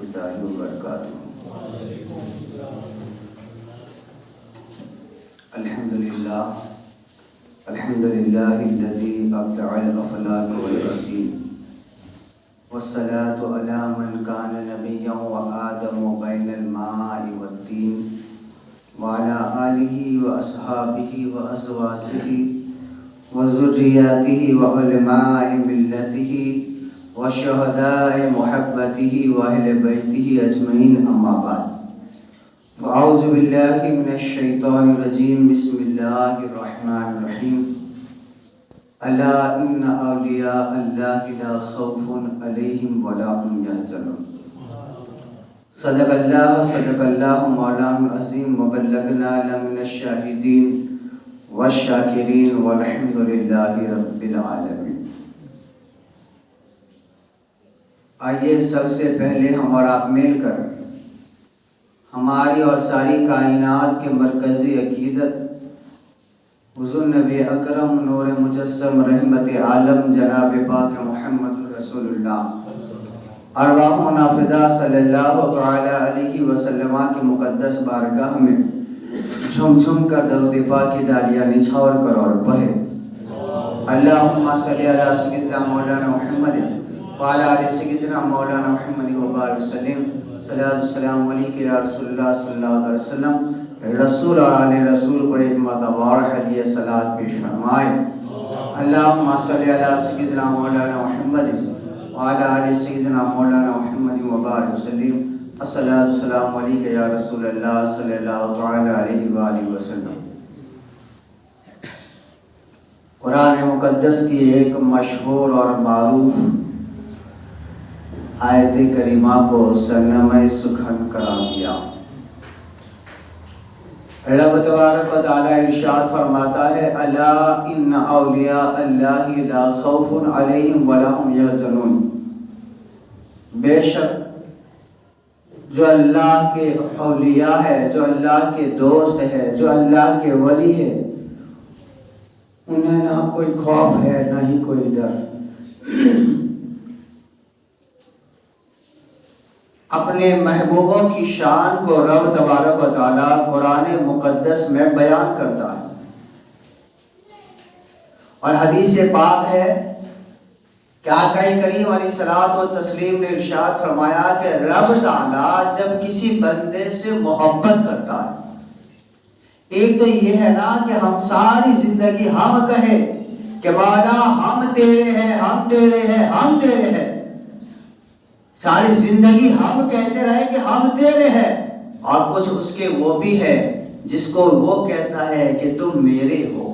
اللہ وبرکاتہ۔ الحمدللہ الذی ابدع الافلاک والارضین والصلاة علی من کان نبیا وآدم بین الماء والدین وعلی آلہ واصحابہ وازواجہ وذریاتہ وعلماء ملتہ وشہداء محبتہ واہل بیتہ اجمعین، اما بعد۔ اعوذ باللہ من الشیطان الرجیم، بسم اللہ الرحمن الرحیم۔ الا ان اولیاء اللہ لا خوف علیہم ولا هم یحزنون۔ صدق اللہ مولانا العظیم، وبلغنا لمن الشاہدین والشاکرین، والحمد للہ رب العالمین۔ آئیے سب سے پہلے ہم اور آپ مل کر ہماری اور ساری کائنات کے مرکزی عقیدت حضور نبی اکرم نور مجسم رحمت عالم جناب پاک محمد رسول اللہ ارواحنا فدا صلی اللہ تعالی علیہ وسلم کی مقدس بارگاہ میں جھم جھم کر درود پاک کی ڈالیاں نچھاور کر اور پڑھے۔ اللہم صلی علی سیدنا مولانا محمد وعلی آل سیدنا مولانا محمد وبارک وسلم۔ صلاۃ السلام علیکہ یا رسول اللہ صلی اللہ علیہ وسلم۔ رسول اور آل رسول پر ایک مرتبہ ہدیہ صلاۃ پیش فرمائے۔ اللہم صلی علی سیدنا مولانا محمد وعلی آل سیدنا مولانا محمد وبارک وسلم۔ الصلاۃ السلام علیکہ یا رسول اللہ صلی اللہ تعالی علیہ وآلہ وسلم۔ قرآن مقدس کی ایک مشہور اور معروف آیت کریمہ کو سرنامہ سخن قرار دیا۔ رب تبارک و تعالی ارشاد فرماتا ہے، الا ان اولیاء اللہ لا خوف علیہم ولا هم یحزنون۔ بے شک جو اللہ کے اولیاء ہے، جو اللہ کے دوست ہے، جو اللہ کے ولی ہے، انہیں نہ کوئی خوف ہے نہ ہی کوئی ڈر۔ اپنے محبوبوں کی شان کو رب تبارک و تعالی قرآن مقدس میں بیان کرتا ہے، اور حدیث پاک ہے کہ آقا کریم علیہ الصلوۃ والتسلیم نے ارشاد فرمایا کہ رب تعالی جب کسی بندے سے محبت کرتا ہے، ایک تو یہ ہے نا کہ ہم ساری زندگی ہم کہیں کہ مولا ہم تیرے ہیں، ہم تیرے ہیں، ہم تیرے ہیں، ساری زندگی ہم کہتے رہے کہ ہم تیرے ہیں، اور کچھ اس کے وہ بھی ہے جس کو وہ کہتا ہے کہ تم میرے ہو،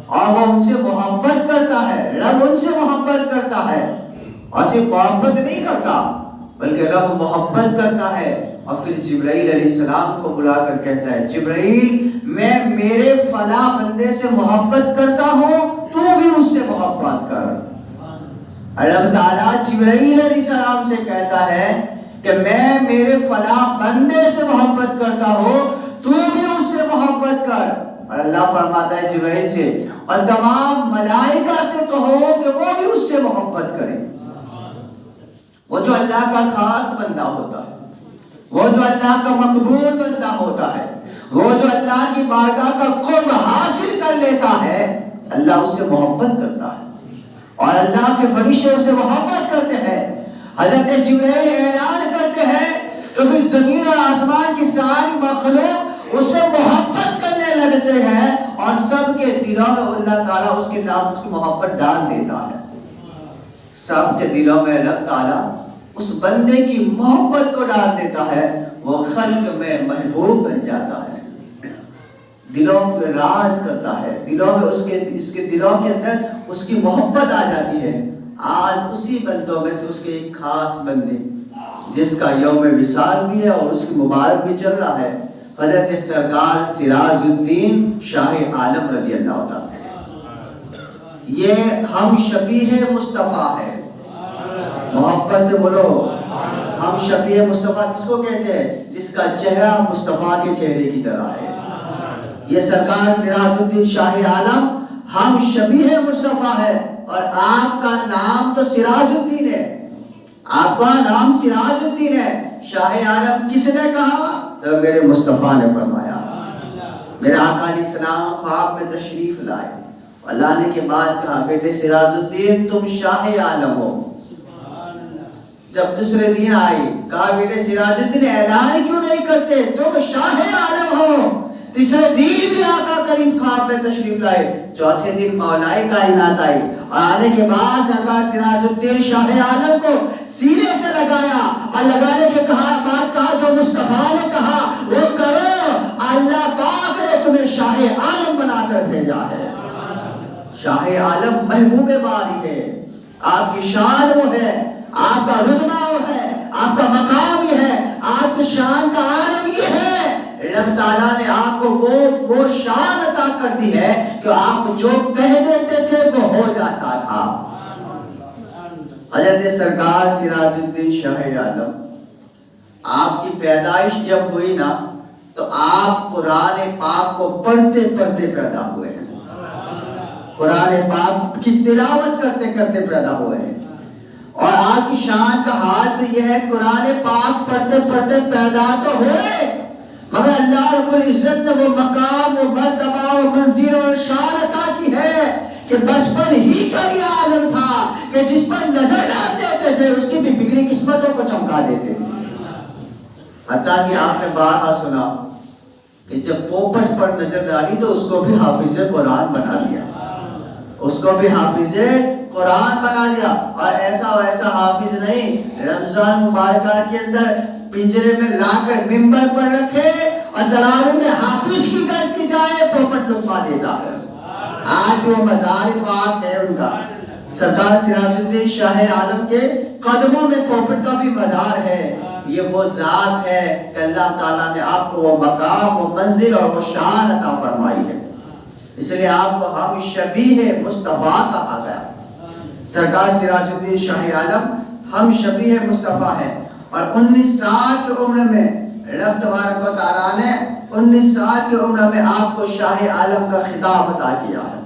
اور وہ ان سے محبت کرتا ہے، رب ان سے محبت کرتا ہے، اور صرف محبت نہیں کرتا بلکہ رب محبت کرتا ہے، اور پھر جبرائیل علیہ السلام کو بلا کر کہتا ہے، جبرائیل میں میرے فلاں بندے سے محبت کرتا ہوں، تو بھی اس سے محبت کر۔ اللہ تعالیٰ جبرائیل علیہ السلام سے کہتا ہے کہ میں میرے فلاں بندے سے محبت کرتا ہوں، تو بھی اس سے محبت کر۔ اور اللہ فرماتا ہے جبرائیل سے، اور تمام ملائکہ سے کہو کہ وہ بھی اس سے محبت کریں۔ وہ جو اللہ کا خاص بندہ ہوتا ہے، وہ جو اللہ کا مقبول بندہ ہوتا ہے، وہ جو اللہ کی بارگاہ کا قرب حاصل کر لیتا ہے، اللہ اس سے محبت کرتا ہے، اور اللہ کے فرشتے اسے محبت کرتے ہیں۔ حضرت جبرائیل اعلان کرتے ہیں تو پھر زمین اور آسمان کی ساری مخلوق اس سے محبت کرنے لگتے ہیں، اور سب کے دلوں میں اللہ تعالیٰ اس کے نام اس کی محبت ڈال دیتا ہے۔ سب کے دلوں میں اللہ تعالیٰ اس بندے کی محبت کو ڈال دیتا ہے، وہ خلق میں محبوب بن جاتا ہے، دلوں پہ راز کرتا ہے، دلوں میں اس کے دلوں کے اندر اس کی محبت آ جاتی ہے۔ آج اسی بندوں میں سے اس کے ایک خاص بندے جس کا یوم وصال بھی ہے اور اس کی مبارک بھی چل رہا ہے، حضرت سرکار سراج الدین شاہ عالم رضی اللہ عنہ۔ یہ ہم شبیہ مصطفیٰ ہے، محبت سے بولو، ہم شبیہ مصطفیٰ کس کو کہتے ہیں؟ جس کا چہرہ مصطفیٰ کے چہرے کی طرح ہے۔ یہ سرکار سراج الدین شاہ عالم ہم شبیہ مصطفیٰ ہے، اور آپ کا نام تو سراج الدین ہے، آپ کا نام سراج الدین ہے، شاہ عالم کس نے کہا؟ تو میرے مصطفیٰ نے فرمایا۔ میرے آقا علیہ السلام خواب میں تشریف لائے، اللہ نے کے بعد کہا بیٹے سراج الدین تم شاہ عالم ہو۔ جب دوسرے دن آئی کہا بیٹے سراج الدین اعلان کیوں نہیں کرتے، تم شاہ عالم ہو۔ تیسرے دن بھی آقا کریم خواب میں تشریف لائے، چوتھے دن مولائے کائنات آئی اور آنے کے بعد سرکار سراج الدین شاہ عالم کو سینے سے لگایا اور لگانے کے بعد کہا جو مصطفیٰ نے کہا وہ کرو، اللہ پاک نے تمہیں شاہ عالم بنا کر بھیجا ہے۔ شاہ عالم محبوب باری ہے، آپ کی شان وہ ہے، آپ کا رتبہ وہ ہے، آپ کا مقام یہ ہے، آپ کی شان کا عالم یہ ہے۔ رب تعالیٰ نے آپ کو وہ شان عطا کر دی ہے کہ آپ جو کہہ دیتے تھے وہ ہو جاتا تھا۔ حضرت سرکار سراج الدین شاہ عالم آپ کی پیدائش جب ہوئی نا تو آپ قرآن پاک کو پڑھتے پڑھتے پیدا ہوئے ہیں، قرآن پاک کی تلاوت کرتے کرتے پیدا ہوئے ہیں، اور آپ کی شان کا حال تو یہ ہے قرآن پاک پڑھتے پڑھتے پیدا تو ہوئے مگر اللہ رب العزت نے وہ مقام و مرتبہ و منزل اور شان عطا کی ہے کہ بچپن ہی کا یہ عالم تھا کہ جس پر نظر ڈال دیتے تھے اس کی بھی بگڑی قسمتوں کو چمکا دیتے تھے۔ حتیٰ کہ آپ نے بارہا سنا کہ جب پوپٹ پر نظر ڈالی تو اس کو بھی حافظ قرآن بنا لیا، اس کو بھی حافظ قرآن بنا لیا، اور ایسا ویسا حافظ نہیں، رمضان مبارکہ کے اندر پنجرے میں لا کر منبر پر رکھے اور تراویح میں حافظ کی غلطی جائے پوپٹ لطفہ دیتا ہے۔ آج بھی وہ مزار پاک ہے ان کا، سرکار سراج الدین شاہ عالم کے قدموں میں پوپٹ کا بھی مزار ہے۔ یہ وہ ذات ہے کہ اللہ تعالیٰ نے آپ کو وہ مقام و منزل اور وہ شان عطا فرمائی ہے، اس لیے آپ کو ہم شبیہ مصطفیٰ کہا گیا۔ سرکار سراج الدین شاہ عالم ہم شبیہ مصطفیٰ ہیں، اور 19 سال کی عمر میں رب تبارک و تعالیٰ نے 19 سال کی عمر میں آپ کو شاہ عالم کا خطاب عطا کیا ہے۔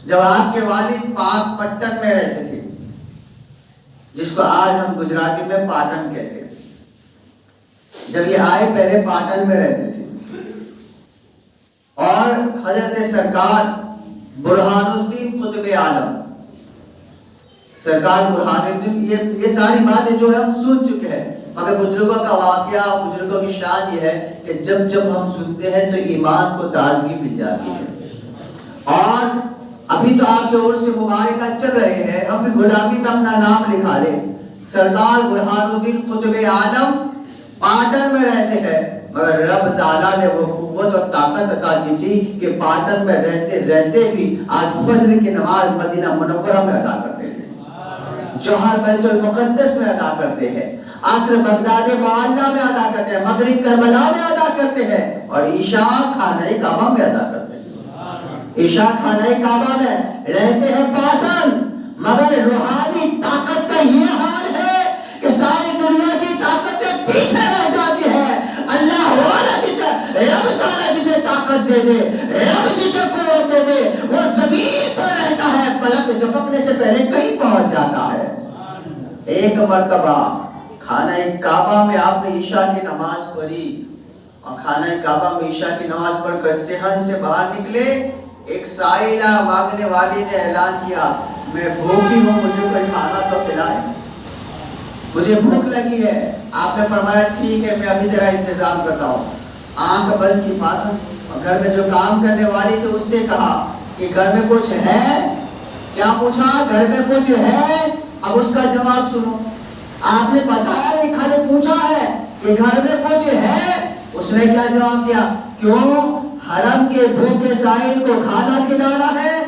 جب آپ کے والد پاک پٹن میں رہتے تھے، جس کو آج ہم گجراتی میں پاٹن کہتے ہیں، جب یہ آئے پہلے پاٹن میں رہتے تھے، اور حضرت سرکار برہان الدین قطب عالم، سرکار برہان الدین، یہ ساری باتیں جو ہم سن چکے ہیں، مگر بزرگوں کا واقعہ، بزرگوں کی شان یہ ہے کہ جب جب ہم سنتے ہیں تو ایمان کو تازگی مل جاتی ہے۔ اور ابھی تو آپ کے عرس مبارکہ چل رہے ہیں، ہم بھی غلامی میں اپنا نام لکھا لیں۔ سرکار برہان الدین قطب عالم پاٹن میں رہتے ہیں، مگر رب تعالیٰ نے وہ قوت اور طاقت عطا کی تھی کہ پاٹن میں رہتے رہتے بھی آج فجر کی نماز مدینہ منورہ میں ادا کرتے ہیں، جوہر بیت المقدس میں ادا کرتے ہیں، عصر بغداد معلیٰ میں ادا کرتے ہیں، مغرب کربلا میں ادا کرتے ہیں، اور عشاء خانہ کعبہ میں ادا کرتے ہیں۔ عشاء خانہ کعبہ میں رہتے ہیں پاٹن، مگر روحانی طاقت کا یہ حال ہے کہ ساری دنیا کی طاقتیں پیچھے رہ جاتی ہے۔ اللہ والا جسے رب تعالیٰ جسے طاقت دے دے، رب جسے قوت دے دے، وہ زمین پر رہتا ہے، پلک جھپکنے سے پہلے کہیں پہنچ جاتا ہے۔ ایک مرتبہ خانہ کعبہ میں آپ نے عشاء کی نماز پڑھی، اور خانہ کعبہ میں عشاء کی نماز پڑھ کر صحن سے باہر نکلے، ایک سائلہ مانگنے والی نے اعلان کیا میں بھوکی ہوں، مجھے کوئی کھانا تو کھلائے، مجھے بھوک لگی ہے۔ آپ نے فرمایا ٹھیک ہے میں ابھی تیرا انتظام کرتا ہوں۔ آنکھ بند کی بات، اور گھر میں جو کام کرنے والی تھی اس سے کہا کہ گھر میں کچھ ہے؟ کیا پوچھا؟ گھر میں کچھ ہے؟ اب اس کا جواب سنو۔ آپ نے بتایا نہیں، کھانے پوچھا ہے کہ گھر میں کچھ ہے؟ اس نے کیا جواب دیا؟ کیوں حرم کے بھوکے سائل کو کھانا کھلانا ہے؟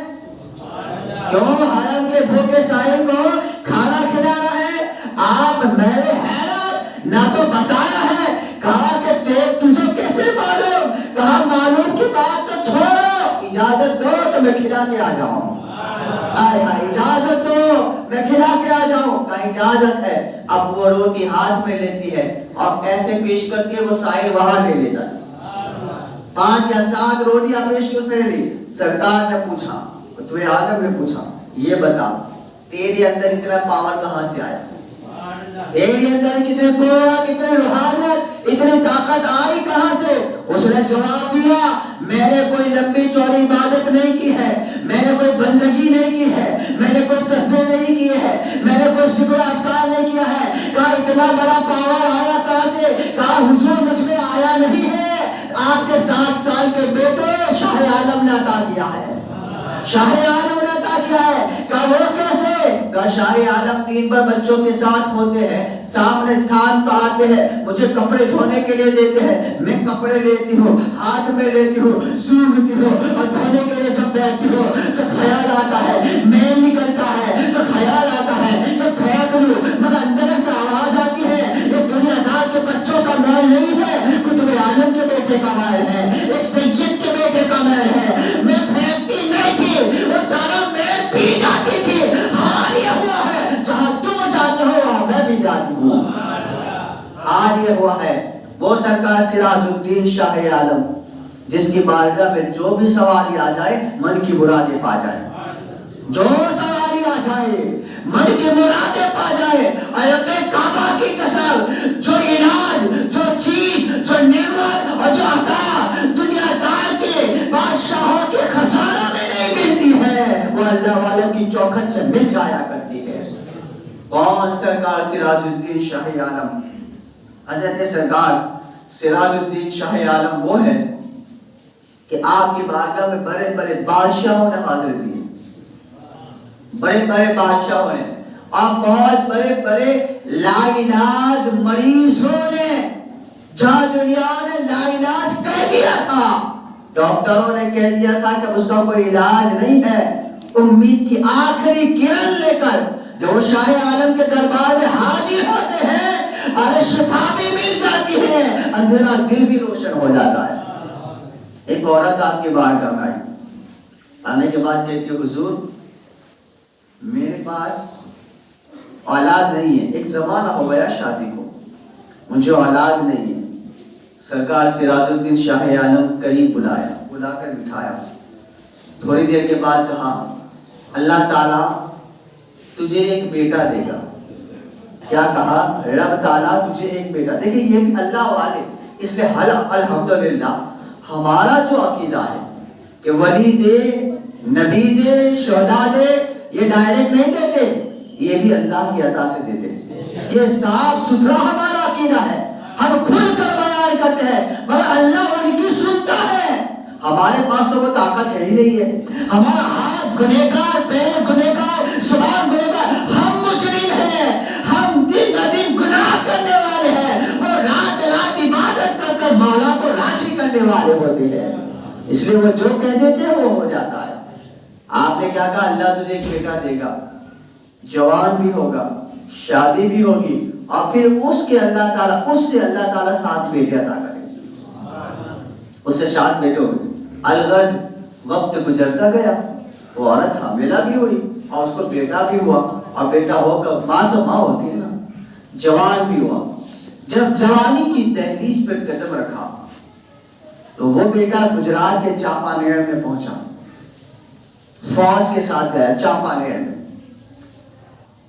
کیوں حرم کے بھوکے سائل کو کھانا کھلانا ہے؟ آپ میرے حیرت، نہ تو بتایا ہے، کہا کہ تجھے کیسے معلوم؟ کہا معلوم کی بات تو چھوڑو، اجازت دو تو میں کھلا کے آ جاؤں۔ اجازت دو میں کھلا کے آ جاؤں۔ کہا اجازت ہے۔ اب وہ روٹی ہاتھ میں لیتی ہے اور ایسے پیش کر کے وہ سائل وہاں لے لیتا ہے۔ 5 یا 7 روٹیاں پیش کی اس نے لی۔ سرکار نے پوچھا، قطب عالم نے پوچھا، یہ بتا تیرے اندر اتنا پاور کہاں سے آیا؟ تیرے اندر کتنے قوت، کتنے روحانیت، اتنی طاقت آئی کہاں سے؟ اس نے جواب دیا میں نے کوئی لمبی چوڑی عبادت نہیں کی ہے، میں نے کوئی بندگی نہیں کی ہے، میں نے کوئی سجدے نہیں کیے ہیں، میں نے کوئی ذکر و اذکار نہیں کیا ہے۔ کہا اتنا بڑا پاور آیا کہاں سے؟ کہا حضور مجھ میں آیا نہیں ہے، آپ کے 7 سال کے بیٹے شاہ عالم نے عطا کیا ہے، شاہ عالم نے عطا کیا ہے۔ کہا وہ کیسے؟ کہا شاہ عالم دین پر بچوں کے ساتھ ہوتے ہیں، سامنے چھان تو آتے ہیں، مجھے کپڑے دھونے کے لیے دیتے ہیں، میں کپڑے لیتی ہوں، ہاتھ میں لیتی ہوں، سوکھتی ہوں، اور دھونے کے لیے جب بیٹھتی ہوں تو خیال آتا ہے، میل نکلتا ہے تو خیال آتا ہے کہ پھینک لوں، مگر اندر سے آواز آتی ہے یہ دنیا دار کے بچوں کا میل نہیں ہے، قطب عالم کے بیٹے کا میل ہے، ایک سید کے بیٹے کا میل ہے۔ میں پھینکتی نہیں تھی، وہ سارا میل پی جاتی تھی۔ حال یہ ہوا ہے جہاں تم جاتے ہو وہاں میں بھی جاتی ہوں۔ حال یہ ہوا ہے وہ سرکار سراج الدین شاہ عالم جس کی بارگاہ میں جو بھی سوالی آ جائے من کی مرادیں پا جائے، جو سوالی آ جائے من کی مرادیں پا جائے۔ اور اپنے کعبہ کی قسم جو علاج، جو چیز، جو نعمت اور جو عطا دنیا دار کے بادشاہوں کے خزانہ میں نہیں ملتی ہے وہ اللہ والوں کی چوکھٹ سے مل جایا کرتی ہے۔ کون؟ سرکار سراج الدین شاہ عالم۔ حضرت سرکار سراج الدین شاہ عالم وہ ہے کہ آپ کی بارگاہ میں بڑے بڑے بادشاہوں نے حاضر دی، بڑے بڑے بادشاہوں نے، اور بہت بڑے بڑے لا علاج مریضوں نے، جہاں دنیا نے لا علاج کہہ دیا تھا، ڈاکٹروں نے کہہ دیا تھا کہ اس کا کوئی علاج نہیں ہے، امید کی آخری کرن لے کر جو شاہ عالم کے دربار میں حاضر ہوتے ہیں اور شفا بھی مل جاتی ہے، اندھیرا دل بھی روشن ہو جاتا ہے۔ ایک عورت آپ کی بارگاہ میں آئی، آنے کے بعد کہتی ہے حضور میرے پاس اولاد نہیں ہے، ایک زمانہ ہو گیا شادی کو، مجھے اولاد نہیں ہے۔ سرکار سراج الدین شاہ عالم قریب بلایا، بلا کر بٹھایا، تھوڑی دیر کے بعد کہا اللہ تعالیٰ تجھے ایک بیٹا دے گا۔ کیا کہا؟ رب تعالیٰ تجھے ایک بیٹا۔ دیکھیں یہ بھی اللہ والے، اس لیے الحمدللہ ہمارا جو عقیدہ ہے کہ ولی دے، نبی دے، شہداء دے، یہ ڈائریکٹ نہیں دیتے، یہ بھی اللہ کی عطا سے دیتے۔ یہ صاف ستھرا ہمارا عقیدہ ہے، ہم کھل کر بیان کرتے ہیں، مگر اللہ ان کی سنتا ہے۔ ہمارے پاس تو وہ طاقت ہے ہی نہیں ہے، ہمارا ہاتھ گنہگار، پیر گنہگار، زبان گنہگار، ہم مجرم ہیں، ہم دن بہ دن گناہ کرنے والے ہیں، وہ رات رات عبادت کر کر مولا کو راضی کرنے والے ہوتے ہیں، اس لیے وہ جو کہہ دیتے ہیں وہ ہو جاتا ہے۔ آپ نے کیا کہا؟ اللہ تجھے ایک بیٹا دے گا، جوان بھی ہوگا، شادی بھی ہوگی، اور پھر اس کے اللہ تعالیٰ، اس سے اللہ تعالیٰ 7 بیٹے عطا کرے، اس سے 7 بیٹے ہو گئے۔ الغرض وقت گزرتا گیا، وہ عورت حاملہ بھی ہوئی اور اس کو بیٹا بھی ہوا، اور بیٹا ہو کر ماں تو ماں ہوتی ہے نا، جوان بھی ہوا۔ جب جوانی کی دہلیز پر قدم رکھا تو وہ بیٹا گجرات کے چاپانیر میں پہنچا، فوج کے ساتھ گیا چاپانیر میں،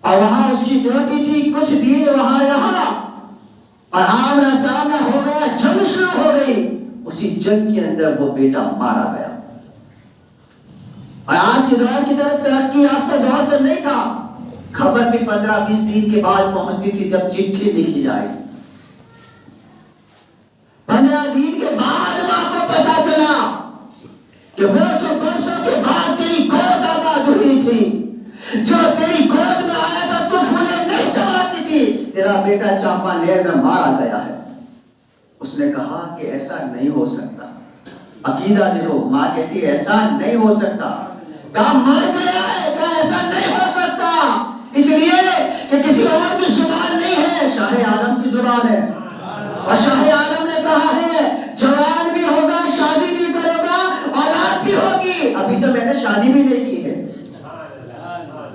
اور وہاں اس کی ڈیوٹی تھی، کچھ دن وہاں رہا اور آمنا سامنا ہو گیا، جنگ شروع ہو گئی۔ اسی جنگ کے اندر وہ بیٹا مارا گیا، اور آج کے دور کی طرف ترقی یافتہ دور تو نہیں تھا، خبر بھی 15-20 دن کے بعد پہنچتی تھی جب چٹھی لکھی جائے۔ 15 دن کے بعد ماں کو پتا چلا کہ وہ جو برسوں کے بعد تیری گود آباد ہوئی تھی، جو تیری گود میں آیا تھا تو پھولیں نہیں سماتی تھی، تیرا بیٹا چاپانیر میں مارا گیا ہے۔ اس نے کہا کہ ایسا نہیں ہو سکتا، عقیدہ دیکھو، ماں کہتی ایسا نہیں ہو سکتا، کہا مر گیا ہے، کہا ایسا نہیں ہو سکتا، اس لیے کہ کسی اور کی زبان نہیں ہے، شاہ عالم کی زبان ہے، اور شاہ عالم نے کہا ہے جوان بھی ہوگا، شادی بھی کرے گا، اولاد بھی ہوگی۔ ابھی تو میں نے شادی بھی نہیں کی ہے،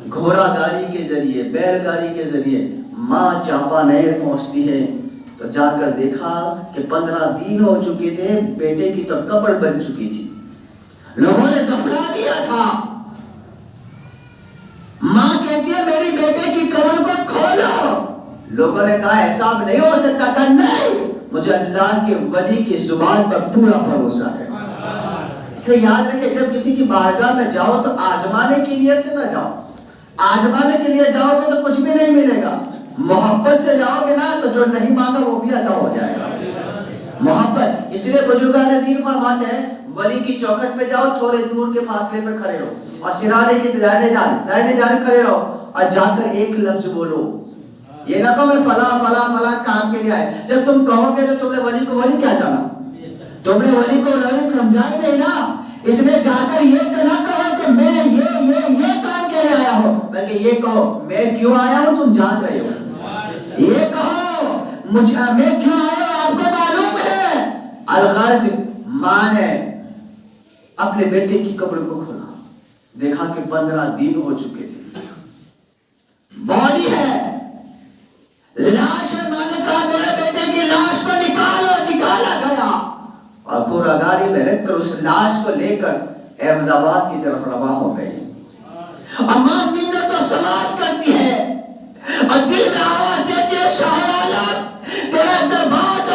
گھوڑا گاڑی کے ذریعے، بیل گاڑی کے ذریعے ماں چاپانیر پہنچتی ہے تو جا کر دیکھا کہ 15 دن ہو چکے تھے، بیٹے کی تو قبر بن چکی تھی، لوگوں نے دفنا دیا تھا۔ ماں کہتی ہے میری بیٹے کی قبر کو کھولو، لوگوں نے کہا ایسا اب نہیں ہو سکتا، کہا نہیں، مجھے اللہ کے ولی کی زبان پر پورا بھروسہ ہے۔ اس لیے یاد رکھے جب کسی کی بارگاہ میں جاؤ تو آزمانے کی نیت سے نہ جاؤ۔ آزمانے کے لیے جاؤ گے تو کچھ بھی نہیں ملے گا۔ محبت سے جاؤ گے نا تو جو نہیں مانگا وہ بھی عطا ہو جائے گا۔ محبت، اس لیے بزرگان دین فرماتے ہیں ولی کی چوکھٹ پہ جاؤ، تھوڑے دور کے فاصلے پہ کھڑے رہو اور سرانے کی دائیں جانب کھڑے رہو اور جا کر ایک لفظ بولو، یہ نہ کہو میں فلاں فلاں فلاں کام کے لیے آئے۔ جب تم کہو گے تو تم نے ولی کو ولی کیا جانا؟ تم نے ولی کو ولی سمجھا ہی نہیں نا۔ اس لیے جا کر یہ نہ کہو کہ میں یہ کام کے لیے آیا ہوں، بلکہ یہ کہو میں کیوں آیا ہوں تم جان رہے ہو۔ یہ کہو میں کیوں آیا ہوں آپ کو معلوم ہے۔ الغرض ماں نے اپنے بیٹے کی قبر کو کھولا، دیکھا کہ 15 دن ہو چکے تھے، باڈی ہے، لاش ہے۔ ماں نے کہا میرے بیٹے کی لاش کو نکالا گیا اور کھورا گاڑی میں رکھ کر اس لاش کو لے کر احمد آباد کی طرف رواں ہو گئی۔ اماں منت و سماعت کرتی ہے اور دل میں آواز دیتی ہے شاہ عالم تیرا دربار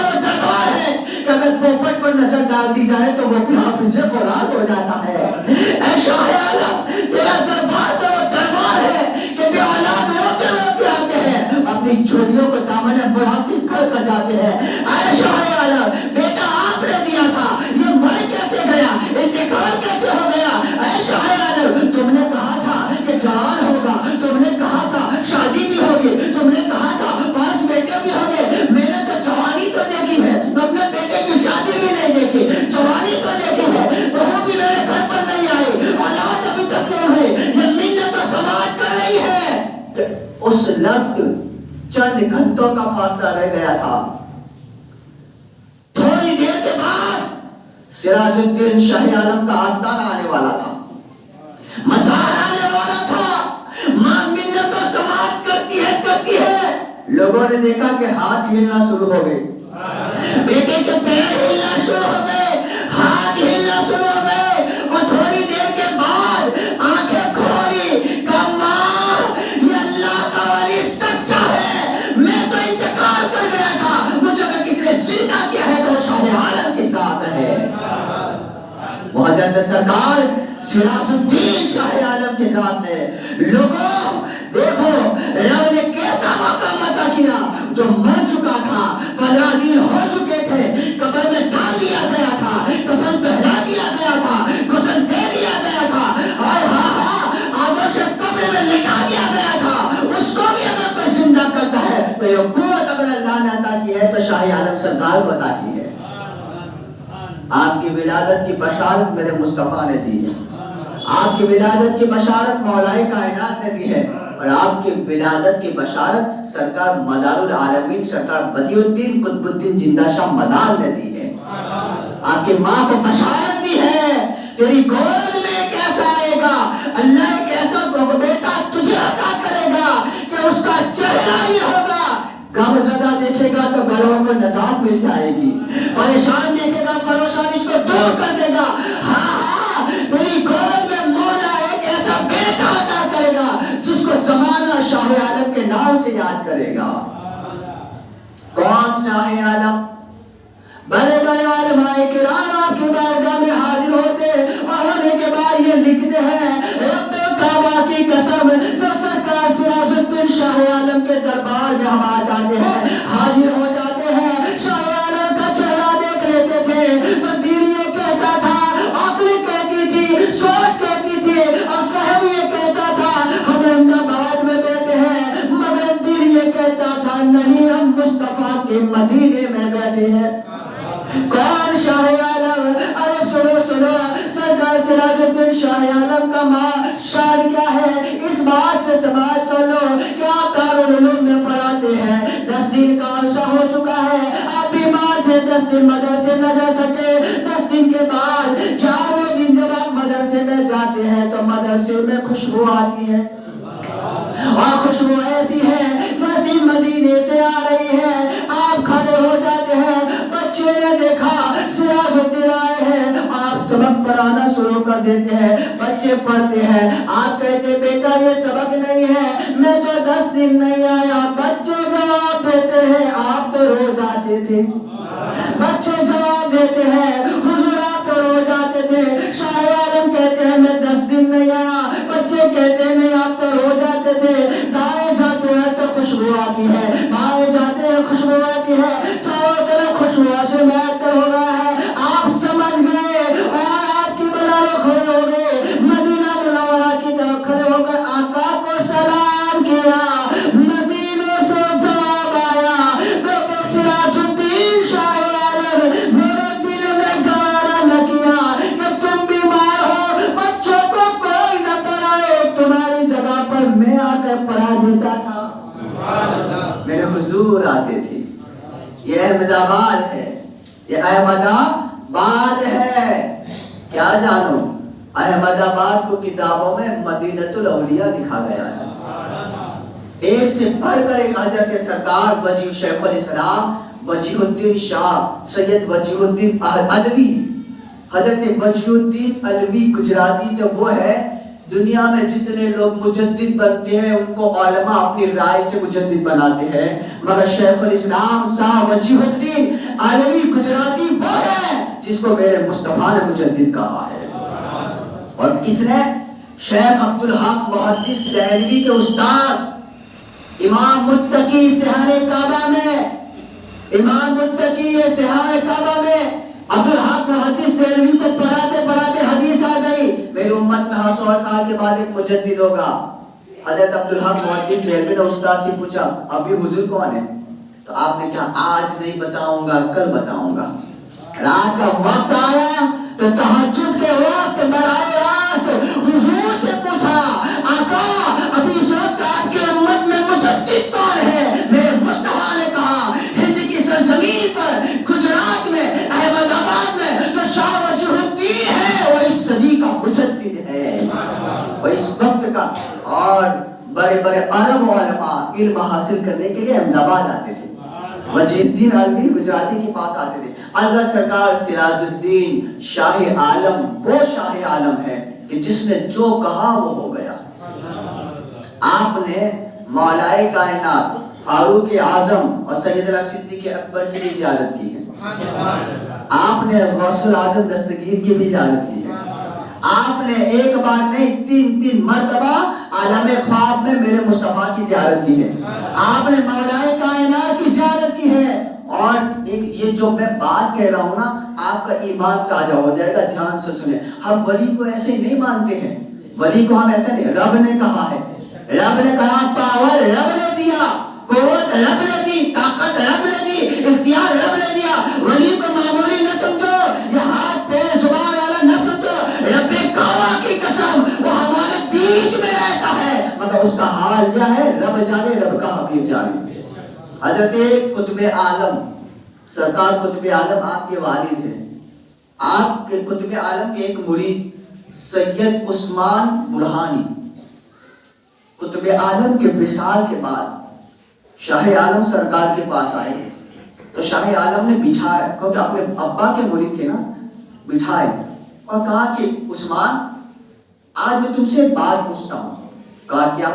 ہے کہ اگر پوپٹ پر نظر ڈال دی جائے تو وہ بھی حافظ قرآن ہو جاتا ہے۔ اے شاہ عالم تیرا دربار ہے کہ بے اولاد روتے روتے آتے ہیں، اپنی چھوٹیوں کو دامن بڑھاتی کر جاتے ہیں۔ اے شاہ عالم بیٹا آپ نے دیا تھا، یہ مر کیسے گیا، انتقال کیسے ہو گیا؟ اے شاہ عالم تم نے کہا تھا کہ جوان ہوگا، تم نے کہا تھا شادی بھی ہوگی، تم نے کہا تھا 5 بیٹے بھی ہوں گے۔ میں نے تو جوانی تو دیکھی ہے، اپنے بیٹے کی شادی بھی نہیں دیکھی، جوانی تو دیکھی ہے، بہو بھی میرے گھر پر نہیں آئی، اولاد ابھی تک نہیں ہوئی، یہ منت و سماعت کر رہی ہے۔ اس وقت چند گھنٹوں کا فاصلہ رہ گیا تھا۔ تھوڑی دیر کے بعد سراج الدین شاہ عالم کا آستانہ آنے والا تھا، مزار آنے والا تھا۔ ماں منت و سماعت کرتی ہے۔ لوگوں نے دیکھا کہ ہاتھ ہلنا شروع ہو گئے، بیٹے کے پیر ہلنا شروع ہو گئے، ہاتھ ہلنا شروع ہو گئے اور تھوڑی دیر کے بعد آنکھیں کھولی کہ ماں یہ اللہ کا ولی سچا ہے، میں تو انتقال کر گیا تھا، مجھے اگر کسی نے زندہ کیا ہے تو شاہ عالم کی ذات ہے۔ وہ حضرت سرکار سراج الدین شاہ عالم کی ذات ہے۔ لوگوں دیکھو رب نے کیسا مقام عطا کیا، جو مر چکا تھا، 15 دن ہو چکے تھے، قبر میں ڈال دیا گیا تھا، کفن پہنا دیا گیا تھا، غسل دے دیا گیا تھا، آگوش قبر میں لٹا دیا گیا تھا، اس کو بھی اگر کوئی زندہ کرتا ہے تو یہ قوت اگر اللہ نے عطا کی ہے تو شاہ عالم سرکار کو عطا کی ہے۔ آپ کی ولادت کی بشارت میرے مصطفیٰ نے دی ہے، آپ کی ولادت کی بشارت مولا کائنات نے دی ہے، اور آپ کی ولادت کی بشارت سرکار مدار العالمین سرکار بدیع الدین قطب الدین زندہ شاہ مدار نے دی ہے۔ آپ کی ماں کو بشارت دی ہے تیری گود میں ایک ایسا آئے گا، اللہ ایک ایسا بیٹا تجھے عطا کرے گا کہ اس کا چہرہ ہی ہوگا، غم زدہ دیکھے گا تو گھروں کو نجات مل جائے گی، پریشان دیکھے گا پریشانی اس کو دور کر دے گا۔ ہاں تیری گود میں مولا ایک ایسا بیٹا عطا کرے گا جس کو زمانہ شاہ عالم کے نام سے یاد کرے گا۔ کون شاہ عالم؟ بڑے بڑے علماء کرام آپ کی بارگاہ میں حاضر ہوتے اور ہونے کے بعد یہ لکھتے ہیں رب کعبہ کی قسم جو سرکار سراج الدین شاہ عالم کے دربار میں ہم آ جاتے ہیں، حاضر ہو جاتے ہیں، شاہ عالم کا چہرہ دیکھ لیتے تھے تو دل یہ کہتا تھا، عقل کہتی تھی، سوچ کہتی تھی اور فہم یہ کہتا تھا ہم احمدآباد میں بیٹھے ہیں، مگر دل یہ کہتا تھا نہیں ہم مصطفیٰ کے مدینے میں بیٹھے ہیں۔ کون شاہ عالم؟ ارے سنو سرکار سراج الدین شاہ عالم کا ماں شان کیا ہے، اس بات سے سماعت کر لو کہ آپ دارالعلوم میں پڑھاتے ہیں، 10 دن کا عرصہ ہو چکا ہے، آپ بیمار تھے، 10 دن مدرسے نہ جا سکے، 10 دن کے بعد 11ویں دن جب آپ مدرسے میں جاتے ہیں تو مدرسے میں خوشبو آتی ہے، اور خوشبو ایسی ہے جیسی مدینے سے آ رہی ہے۔ آپ کھڑے ہو جاتے ہیں، بچے نے دیکھا سراج الدین آئے ہیں، آپ سبق پڑھانا شروع کر دیتے ہیں، بچے پڑھتے ہیں، آپ کہتے بیٹا یہ سبق نہیں ہے، میں تو 10 دن نہیں آیا، بچے جو جواب دیتے ہیں آپ تو رو جاتے تھے. بچے جواب دیتے ہیں حضور آپ تو رو جاتے تھے. شاہ عالم کہتے ہیں میں 10 دن نہیں آیا. بچے کہتے ہیں نہیں آپ تو رو جاتے تھے. دائیں جاتے ہیں تو خوشبو آتی ہے, بائیں جاتے ہیں خوشبو آتی ہے, چاروں طرف خوشبو سے معطر ہو رہا ہے. آپ سمجھ گئے اور آپ کی بلالوں کھڑے ہو گئے. مدینہ منورہ کی طرف کھڑے ہو کر آقا کو سلام کیا. مدینے سے جواب آیا بیٹے سراج الدین شاہ عالم میرے دل میں گوارا نہ کیا کہ تم بیمار ہو, بچوں کو کوئی نہ پڑھائے, تمہاری جگہ پر میں آ کر پڑھا دیتا تھا. میرے حضور آتے تھے. یہ احمد آباد ہے, یہ احمد آباد ہے. کیا جانو احمد آباد کو کتابوں میں مدینۃ الاولیاء لکھا گیا ہے. ایک سے بڑھ کر ایک حضرت سرکار وجیہ شیخ الاسلام وجیہ الدین شاہ سید وجیہ الدین علوی, حضرت وجیہ الدین علوی گجراتی تو وہ ہے دنیا میں جتنے لوگ مجدد بنتے ہیں ان کو علماء اپنی رائے سے مجدد بناتے ہیں, مگر شیخ الاسلام شاہ وجیہ الدین علوی گجراتی وہ ہے جس کو میرے مصطفیٰ نے مجدد کہا ہے. اور کس نے؟ شیخ عبدالحق محدث دہلوی کے استاد امام متقی صحن کعبہ میں, امام متقی صحن کعبہ میں عبدالحق محدث دہلوی کو پڑھاتے پڑھاتے حدیث آ گئی میری امت میں 100 سال کے بعد ایک مجدد ہوگا. حضرت عبدالحق محدث دہلوی نے استاد سے پوچھا ابھی حضور کون ہے؟ تو آپ نے کہا آج نہیں بتاؤں گا, کل بتاؤں گا. رات کا وقت آیا تو تہجد کے وقت براہ راست حضور سے پوچھا آقا ابھی اس وقت آپ کی امت میں مجدد کون ہے؟ میرے مصطفیٰ نے کہا ہند کی سرزمین پر گجرات میں احمد آباد میں جو شاہ وجیہ الدین ہے وہ اس صدی کا مجدد ہے, وہ اس وقت کا. اور بڑے بڑے عرب علماء علم حاصل کرنے کے لیے احمد آباد آتے تھے. وجیہ الدین علوی گجراتی کے پاس آتے تھے. اللہ سرکار سراج الدین شاہ عالم وہ شاہ عالم ہے کہ جس نے جو کہا وہ ہو گیا. آپ نے مولائے کائنات فاروق اعظم اور سیدنا صدیق اکبر کی بھی زیارت کی ہے. آپ نے غوث الاعظم دستگیر کی بھی زیارت کی ہے. آپ نے ایک بار نہیں 3 مرتبہ عالم خواب میں میرے مصطفیٰ کی زیارت کی ہے. آپ نے مولائے کائنات کی زیارت کی ہے. اور یہ جو میں بات کہہ رہا ہوں نا آپ کا ایمان تازہ ہو جائے گا. دھیان سے سنیں, ہم ولی کو ایسے نہیں مانتے ہیں. ولی کو ہم ایسے نہیں, رب نے کہا ہے, رب نے کہا پاور رب نے دیا, قوت رب نے دی, طاقت رب نے دی, اختیار رب نے دیا. ولی کو معمولی نہ سمجھو, یہ ہاتھ پیر زبان والا نہ سمجھو. رب کعبہ کی قسم وہ ہمارے بیچ میں رہتا ہے, مگر اس کا حال کیا ہے رب جانے, رب کا حبیب جانے. حضرت قطب عالم سرکار قطب عالم آپ کے والد ہیں. آپ کے قطب عالم کے ایک مرید سید عثمان برہانی قطب عالم کے وصال کے بعد شاہ عالم سرکار کے پاس آئے تو شاہ عالم نے بٹھایا, کیونکہ اپنے ابا کے مرید تھے نا, بٹھائے اور کہا کہ عثمان آج میں تم سے بات پوچھتا ہوں. کہا کیا؟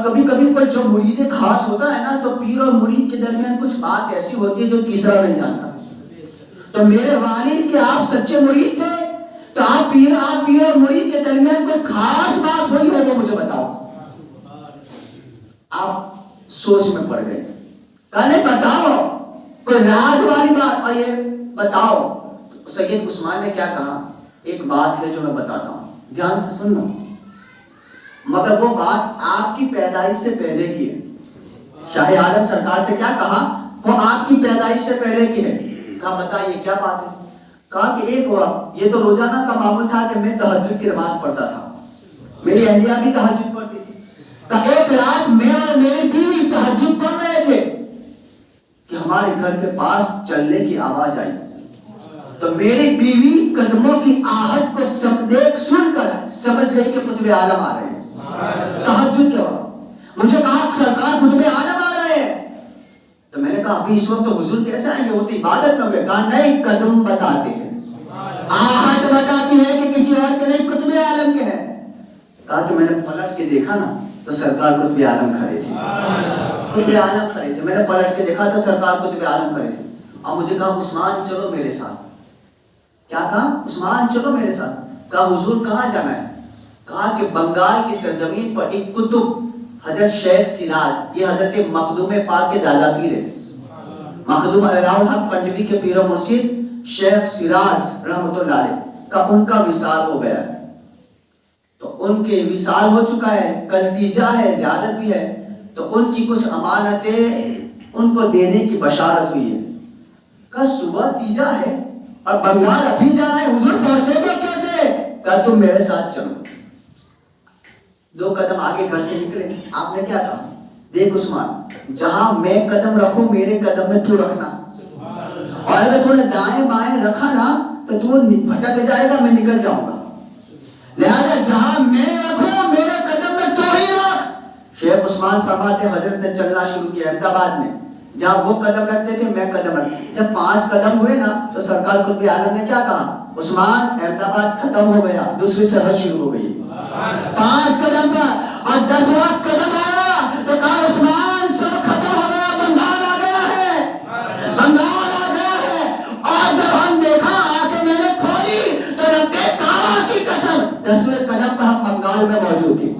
کبھی کبھی کوئی جو مرید خاص ہوتا ہے نا تو پیر اور مرید کے درمیان کچھ بات ایسی ہوتی ہے جو تیسرا نہیں جانتا. تو میرے والد کے آپ سچے مرید تھے تو آپ پیر اور مرید کے درمیان کوئی خاص بات ہوئی ہو تو مجھے بتاؤ. آپ سوچ میں پڑ گئے, کہا نہیں بتاؤ کوئی راز والی بات, اور یہ بتاؤ. سید عثمان نے کیا کہا, ایک بات ہے جو میں بتاتا ہوں, دھیان سے سننا, مگر وہ بات آپ کی پیدائش سے پہلے کی ہے. شاہ عالم سرکار سے کیا کہا, وہ آپ کی پیدائش سے پہلے کی ہے. کہا بتائیے کیا بات ہے. کہا کہ ایک وقت یہ تو روزانہ کا معمول تھا کہ میں تہجد کی نماز پڑھتا تھا, میری اہلیہ بھی تہجد پڑھتی تھی. کہا ایک رات میں اور میری بیوی تہجد پڑھ رہے تھے کہ ہمارے گھر کے پاس چلنے کی آواز آئی. تو میری بیوی قدموں کی آہٹ کو سن کر سمجھ گئی کہ قطب عالم آ رہے ہیں. تہجد کے وقت مجھے کہا سرکار قطب عالم آ رہے ہیں. تو میں نے کہا ابھی اس وقت تو حضور کیسے آئیں گے, وہ تو عبادت میں گئے. کہا نہیں, قدم بتاتے ہیں, آہٹ بتاتی ہے کہ کسی اور کے نہیں قطب عالم کے ہیں. کہا کہ میں نے پلٹ کے دیکھا نا تو سرکار قطب عالم کھڑے تھے. قطب عالم کھڑے تھے. میں نے پلٹ کے دیکھا تو سرکار قطب عالم کھڑے تھے اور مجھے کہا عثمان چلو میرے ساتھ. کیا کہا؟ عثمان چلو میرے ساتھ. کہا حضور کہاں جانا ہے؟ کہا کہ بنگال کی سرزمین پر ایک قطب حضرت شیخ سراج، یہ حضرت مخدوم پاک کے دادا پیر ہے، مخدوم علیہ الحق پنجوی کے پیر و مرشد شیخ سراج رحمۃ اللہ علیہ کا ان کا وصال ہو گیا ہے. تو ان کے وصال ہو چکا ہے، کل تیجا ہے، زیادت بھی ہے، تو ان کی کچھ امانتیں ان کو دینے کی بشارت ہوئی ہے. کہا صبح تیجا ہے اور بنگال ابھی جانا ہے، حضور پہنچے گا کیسے؟ کہا تم میرے ساتھ چلو. 2 قدم آگے گھر سے نکلے. آپ نے کیا کہا؟ دیکھ عثمان، جہاں میں قدم رکھوں میرے قدم میں تو رکھنا، اور اگر تو نے دائیں بائیں رکھا نا تو تو بھٹک جائے گا، میں نکل جاؤں گا. لہذا جہاں میں رکھوں میرے قدم میں تو ہی رکھ. شیخ عثمان فرماتے حضرت نے چلنا شروع کیا احمد آباد میں. جہاں وہ قدم رکھتے تھے میں قدم رکھتا. جب 5 قدم ہوئے نا تو سرکار قطب عالم نے کیا کہا؟ عثمان احمد آباد ختم ہو گیا، دوسری سرحد شروع ہو گئی. 5 قدم پر اور 10واں قدم آیا تو کہا عثمان سب ختم ہو گیا، بنگال آ گیا ہے، بنگال آ گیا ہے. اور جب ہم دیکھا آ کے میں نے کھولی تو رب کعبہ کی قسم 10ویں قدم پر ہم بنگال میں موجود تھے،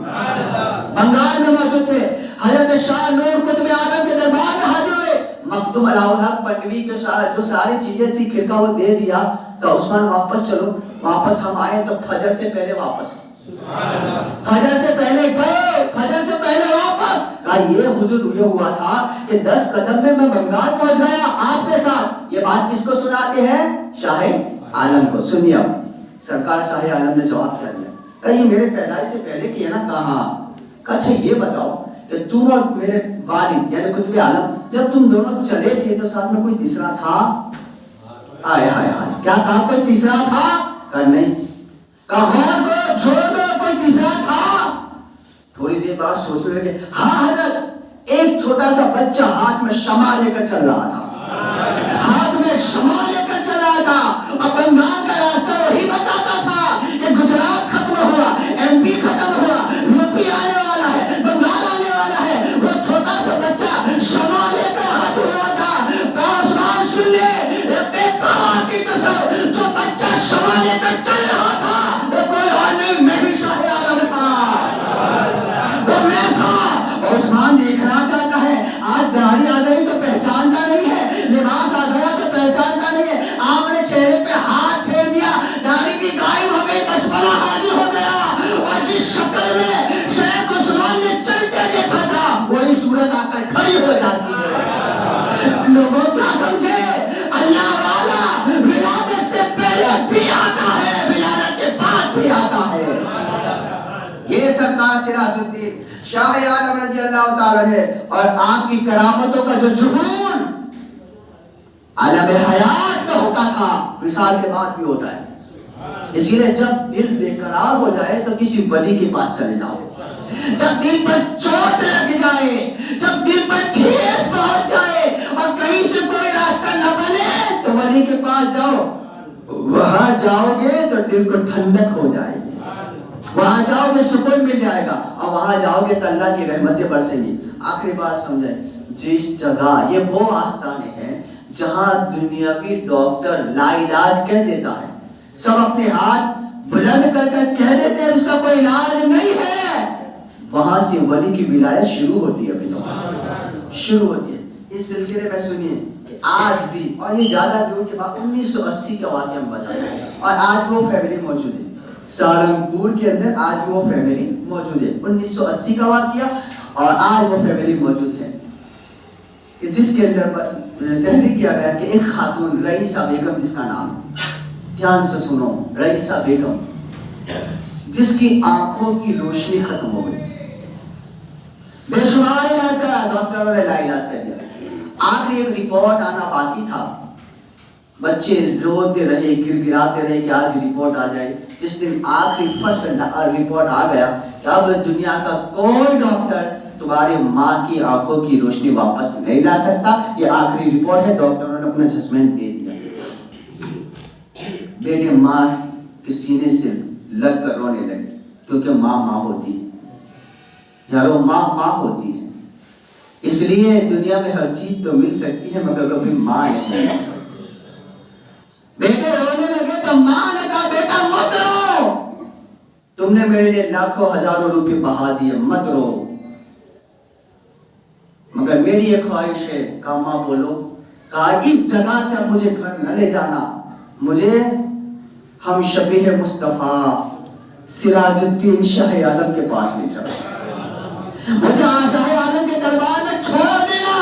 بنگال میں موجود تھے. حضرت شاہ نور قطب عالم کے دربار میں حاضر ہوئے. مخدوم علیہ الحق پنڈوی کے جو ساری چیزیں تھی خرقہ وہ دے دیا. کہ عثمان واپس چلو. واپس ہم آئے تو فجر سے پہلے واپس، فجر سے پہلے گئے، فجر سے پہلے واپس. کہا یہ حضور یہ ہوا تھا کہ 10 قدم میں میں بنگال پہنچ گیا آپ کے ساتھ. یہ بات کس کو سناتے ہیں؟ شاہ عالم کو. سنیے اب سرکار شاہ عالم نے جواب کر دیا. کہا یہ میرے پیدائش سے پہلے کیا نا؟ کہا. کہا اچھا یہ بتاؤ کہ تم اور میرے والد یعنی قطب عالم جب تم دونوں چلے تھے تو ساتھ میں کوئی تیسرا تھا؟ آئے ہائے ہائے. کیا کہا کوئی تیسرا تھا؟ کہا نہیں. کہا اور کو چھوڑ دو کوئی تیسرا تھا؟ تھوڑی دیر بعد سوچنے لگے ہاں حضرت ایک چھوٹا سا بچہ ہاتھ میں شمع لے کر چل رہا تھا، ہاتھ میں شمع لے کر چل رہا تھا اور بنگال کا راستہ وہی بتاتا تھا کہ گجرات ختم ہوا، ایم پی ختم ہوا، یو پی آنے والا ہے، بنگال آنے والا ہے. وہ چھوٹا سا بچہ شمع لے کر ہاتھ ہوا تھا. کہا عثمان سن لے کی قسم جو بچہ شمع لے کر چل رہا تھا وہ کوئی اور نہیں، میں بھی شاہ عالم تھا، وہ میں تھا. اور عثمان دیکھنا چاہتا ہے آج داڑھی آ گئی تو پہچانتا نہیں ہے، لباس آ گیا تو پہچانتا نہیں ہے. آپ نے چہرے پہ ہاتھ پھیر دیا، داڑھی بھی غائب ہو گئی، بچپنا حاضر ہو گیا. اور جس شکل میں شیخ عثمان نے چلتے دیکھا تھا وہی صورت آ کر کھڑی ہو جاتی ہے. لوگوں کیا سمجھے؟ اللہ والا ولادت سے پہلے بھی آتا ہے، ولادت کے بعد بھی آتا ہے. یہ سرکار سراج الدین شاہ عالم رضی اللہ تعالیٰ ہے. اور آپ کی کرامتوں کا جو ظہور عالم حیات میں ہوتا تھا وصال کے بعد بھی ہوتا ہے. اسی لیے جب دل بے قرار ہو جائے تو کسی ولی کے پاس چلے جاؤ. جب دل پر چوٹ لگ جائے، جب دل پر ٹھیس پہنچ جائے اور کہیں سے کوئی راستہ نہ بنے تو ولی کے پاس جاؤ. وہاں جاؤ گے تو دل کو ٹھنڈک ہو جائے گی، وہاں جاؤ گے سکون مل جائے گا، اور وہاں جاؤ گے تو اللہ کی رحمتیں برسیں گی. آخری بات سمجھیں، جس جگہ یہ وہ آستانے ہیں جہاں دنیاوی ڈاکٹر لا علاج کہہ دیتا ہے، سب اپنے ہاتھ بلند کر کر کہہ دیتے ہیں اس کا کوئی علاج نہیں ہے، وہاں سے ولی کی ولایت شروع ہوتی ہے. ابھی تو شروع ہوتی ہے. اس سلسلے میں سنیے کہ آج بھی، اور یہ زیادہ دور کے بعد 1980 کا واقعہ ہم بتائیں گے، اور آج وہ فیملی موجود ہے سہارنپور کے اندر، آج بھی وہ فیملی موجود ہے. 1980 کا واقعہ اور آج وہ فیملی موجود ہے کہ جس کے اندر تحریر کیا گیا کہ ایک خاتون رئیسہ بیگم جس کا نام، دھیان سے سنو، رئیسہ بیگم جس کی آنکھوں کی روشنی ختم ہو گئی، بے شمار علاج کرا، ڈاکٹروں نے لا علاج کر دیا. آخری ایک رپورٹ آنا باقی تھا. بچے روتے رہے، گر گراتے رہے کہ آج رپورٹ آ جائے. جس دن آخری فرسٹ رپورٹ آ گیا کہ اب دنیا کا کوئی ڈاکٹر تمہاری ماں کی آنکھوں کی روشنی واپس نہیں لا سکتا، یہ آخری رپورٹ ہے. ڈاکٹروں نے اپنا ججمنٹ دے دیا. بیٹے ماں کے سینے سے لگ کر رونے لگے، کیونکہ ماں ماں ہوتی ہے یارو، ماں ماں ہوتی ہے. اس لیے دنیا میں ہر چیز تو مل سکتی ہے مگر کبھی ماں نہیں. بیٹے رونے لگے تو ماں نے کہا بیٹا مت رو، تم نے میرے لیے لاکھوں ہزاروں روپے بہا دیے، مت رو. مگر میری یہ خواہش ہے، کہا ماں بولو. کہا اس جگہ سے اب مجھے گھر نہ لے جانا، مجھے ہم شبیہ مصطفیٰ سراج الدین شاہ عالم کے پاس لے جانا، مجھے شاہ عالم کے دربار میں چھوڑ دینا.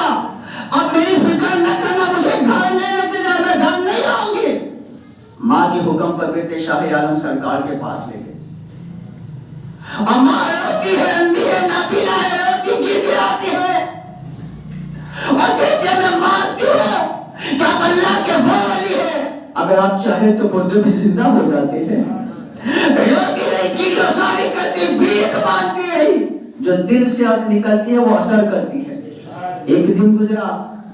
اب میری فکر نہ کرنا، مجھے گھر لے لے جا، میں گھر نہیں آؤں گی. ماں کے حکم پر بیٹے شاہ عالم سرکار کے پاس لے گئے. اماں روتی ہے، اندھی ہے، نابینا ہے، روتی گر گراتی ہے اور کہتے ہیں میں مانتی ہوں کہ آپ اللہ کے وہ ولی ہے، اگر آپ چاہیں تو مردے بھی زندہ ہو جاتے ہیں. روتی رہی، کیڑیوں ساری کرتی، بھیک مانگتی رہی، جو دل سے نکلتی ہے وہ اثر کرتی ہے. ایک دن گزرا،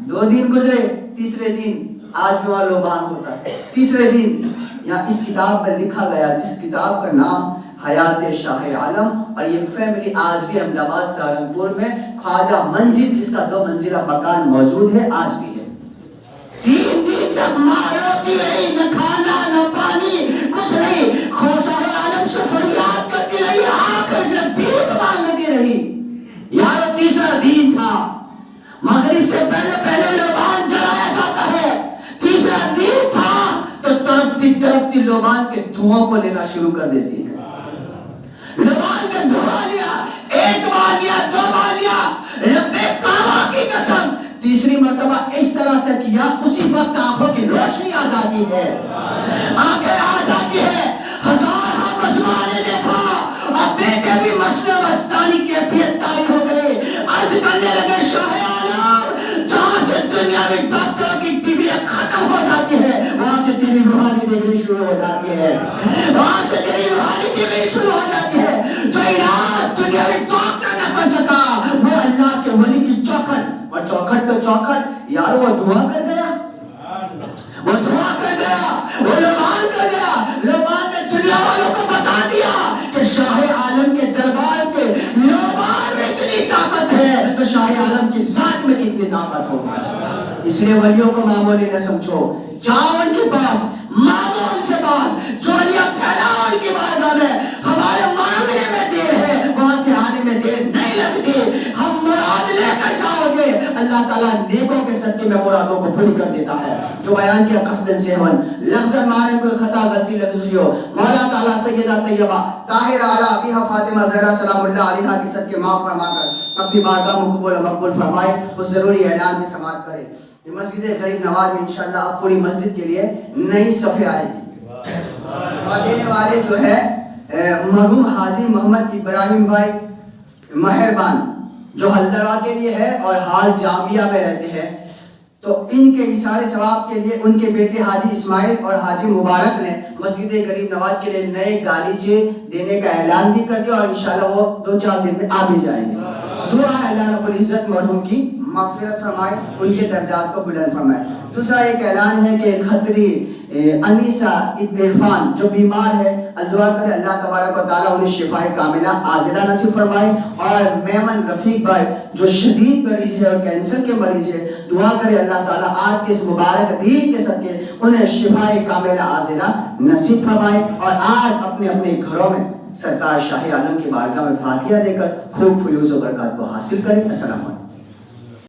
2 دن گزرے، تیسرے دن آج بھی وہاں لوبان ہوتا ہے. تیسرے دن یہاں اس کتاب میں لکھا گیا جس کتاب کا نام حیات شاہ عالم، اور یہ فیملی آج بھی احمد آباد سہارنپور میں خواجہ منزل جس کا 2 منزلہ مکان موجود ہے آج بھی ہے. 3 دن تک ماں روتی رہی، نہ کھانا نہ پانی کچھ نہیں، شاہ عالم سے فریاد کرتی رہی، آخر سے بھیک مانگتی رہی. یار تیسرا دن تھا، مغرب سے پہلے لوبان جلایا جاتا ہے. تیسرا دن تھا تو تڑپتی لوبان کے دھواں کو لینا شروع کر دیتی ہے. لوبان کے دھواں لیا، 1 بار لیا، 2 بار لیا، رب کعبہ کی قسم تیسری مرتبہ اس طرح سے کیا اسی وقت آنکھوں کی روشنی آ جاتی ہے، آنکھیں آ جاتی ہے. ہزارہ مجمع نے دیکھا، اب بیٹے بھی مسئلہ مستانی کیفیت تاری ہو گئے. عرض کرنے لگے شاہ عالم، جہاں سے دنیاوی ڈاکٹروں کی ڈگریاں ختم ہو جاتی ہے وہاں سے تیری روحانی ڈگری شروع ہو جاتی ہے، وہاں سے تیری روحانی ڈگری شروع ہو جاتی ہے. جو علاج دنیاوی ڈاکٹر نہ کر سکا وہ اللہ کے ولی کی چوکھٹ، اور چوکھٹ تو چوکھٹ یار وہ دعا کر گیا، وہ دعا کر گیا، وہ لوبان کر گیا. لوبان نے دنیا والوں کو بتا دیا کہ شاہ عالم کے دربار کے لوبان میں اتنی طاقت ہے تو شاہ عالم کی ذات میں کتنی طاقت ہوگی. اس لیے ولیوں کو معمولی نہ سمجھو، جاؤ ان کے پاس، مانگو ان سے پاس، چولیاں پھیلاؤ ان کی بارگاہ میں. ہمارے مانگنے میں دیر ہے، وہاں سے آنے میں دیر نہیں لگتی. ہم مراد لے کر جاؤ گے، اللہ تعالیٰ نیکوں کے صدقے میں مرادوں کو پوری کر دیتا ہے. جو بیان کیا قصدن سے ہون لفظ مانے کوئی خطا غلطی لفظ ہو، مولا تعالیٰ سیدہ طیبہ طاہرہ علی ابیہا فاطمہ زہرا سلام اللہ علیہا کی صدقے معاف فرما کر اپنی بارگاہ میں قبول و مقبول فرمائے. اس ضروری اعلان کی سماعت کرے. مسجد غریب نواز میں انشاءاللہ اب پوری مسجد کے لیے نئی صفحے آئے گی، اور دینے والے جو ہے مرحوم حاجی محمد ابراہیم بھائی مہربان جو حلدروا کے لیے ہے اور حال جامعہ میں رہتے ہیں، تو ان کے اثار ثواب کے لیے ان کے بیٹے حاجی اسماعیل اور حاجی مبارک نے مسجد غریب نواز کے لیے نئے گالیچے دینے کا اعلان بھی کر دیا، اور انشاءاللہ وہ 2-4 دن میں آ بھی جائیں گے. دعا ہے اللہ رب العزت مرحوم کی مغفرت فرمائے، ان کے درجات کو بلند فرمائے. دوسرا ایک اعلان ہے کہ خطری انیسہ عرفان جو بیمار ہے، دعا کرے اللہ تبارک و تعالیٰ انہیں شفائے کاملہ عاجلہ نصیب فرمائے. اور میمن رفیق بھائی جو شدید مریض ہے اور کینسر کے مریض ہے، دعا کرے اللہ تعالیٰ آج کے اس مبارک دین کے صدقے انہیں شفائے کاملہ عاجلہ نصیب فرمائے. اور آج اپنے اپنے گھروں میں سرکار شاہ عالم کی بارگاہ میں فاتحہ دے کر خوب فیوز و برکات کو حاصل کریں. السلام علیکم.